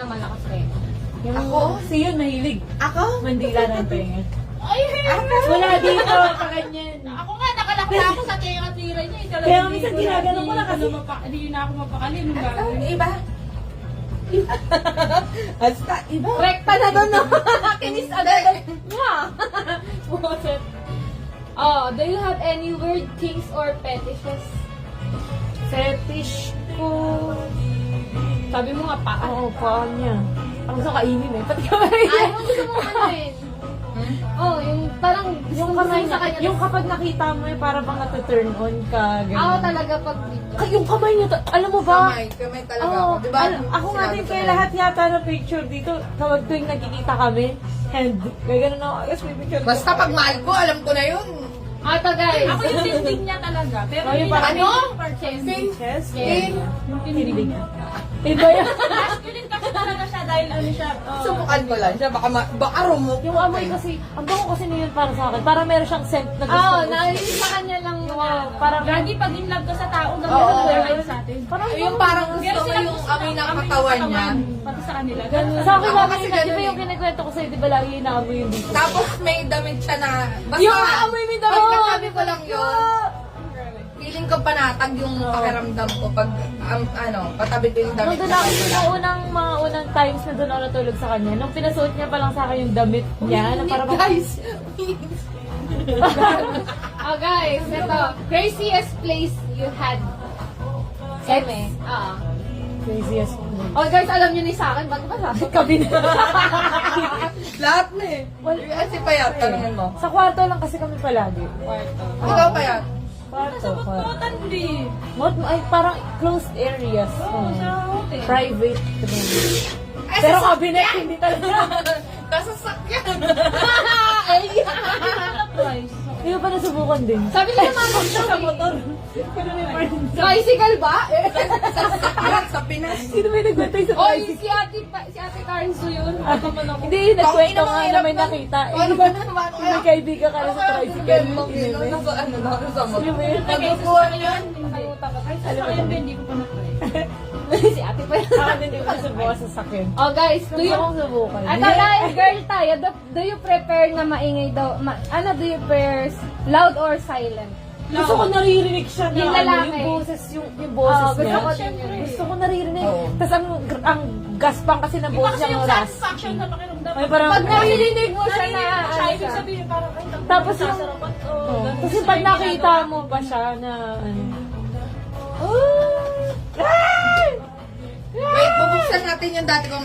Malakas rin. Yung Ako? si yun mahilig. Ako? Mandila ng tenga. Ay, Wala dito, pa ganyan. ako nga, nakalakla ako sa tira niya. Kaya minsan ginagano ko na kasi. Hindi na ako mapakali nung Ano? gagawin. Iba? Basta, iba. Rekta na doon, no? Kinis agad. Oh, do you have any weird things or fetishes? Fetish ko. Sabi mo nga pa. Oo, paan niya. Ang gusto kainin eh. Pati kamay Ay, niya. ano gusto mo ano rin? Oh, yung parang Yung kamay niya. Yung kapag nakita mo eh, para bang nata-turn on ka. Ako Ganun. talaga pag Yung kamay niya, alam mo ba? Kamay talaga Oo, ako. Diba? ako nga din kaya lahat yata ng picture dito, kapag tuwing nagkikita kami, hand, kaya ganun ako, I guess may picture. Basta pag mahal ko, alam ko na yun. ata guys. Ako yung tindig niya talaga. Pero Oh, yung hindi parang- na Ano? per chest. Chest? Tin. Yung tinilig. Iba yan. Masculine kasi talaga siya dahil ano siya. Subukan ko lang siya. Baka rumok. Yung amoy kasi, ang bango kasi na yun para sa akin. Para meron siyang scent na gusto Oh, ko. narinig sa kanya lang na. Parang, Lagi pag in love ka sa tao, Oo. gawin sa atin. parang Yung parang gusto Pero mo sila yung gusto amoy ng amoy katawan niya. Pati sa kanila. sa akin Ako lagi kasi yun, di ba ganun yung eh. kinikwento ko sa'yo, di ba lagi inaamoy yung dito? Tapos may damit siya na... Basta, Yung amoy mo daw! pagkasabi ko lang yun, feeling ko panatag yung pakiramdam ko pag, patabi ko yung damit Nung doon na ako, wala. yung mga unang times na doon ako natulog sa kanya, nung pinasuot niya pa lang sa akin yung damit niya, na para bang, Guys, Oh guys, ito. Craziest place you had. Eme. Ah. crazy as Oh guys, alam niyo ni sa akin, ba't ba sabi? Kabin. lahat na eh. Kasi payat, tanongin mo. Sa kwarto lang kasi kami palagi. Ikaw payat. Kwarto, kwarto. Butan din. Ay, parang closed areas. Sa hotel. Private room. Ay, Pero sa cabinet, hindi talaga. Nasasakyan. Twice. Hindi ko pa nasubukan din. Sabi niya mama Sa motor. bicycle ba? Sasakyan sa Pinas. Sino may nagwantay sa Oy, tricycle? si Ate Karen Su yun. Hindi, nagkwento nga na may nakita. Ano ba naman? May kaibigan ka na sa tricycle. Nasa mo. Sino ba yun? Nagkukuhan yun. Ay, sa akin din, hindi ko pa na-try. Si Ate pa yun. Ako din, hindi ko nasubukan sa sakyan. Oh guys, do Gusto you kong subukan. Ito guys, girl tayo. Do you prefer na maingay daw? Ano do you prefer? Loud or silent? Gusto ko naririnig siya na Yung ano, lalaki. yung boses, yung boses Oo, gusto niya. ko din yun. Gusto ko naririnig. Oo. Tapos ang gaspang kasi ng Iba boses kasi niya yung oras. satisfaction na pakiramdam. Ay, parang, Pag naririnig mo siya na Narinig mo siya, ano ibig siya. sabihin parang, ay, Tapos yung- sasarapan. oh. ganun. Kasi Gusto pag yung nakita ginagawa. mo pa siya na ano, Wait, bubuksan natin yung dati kong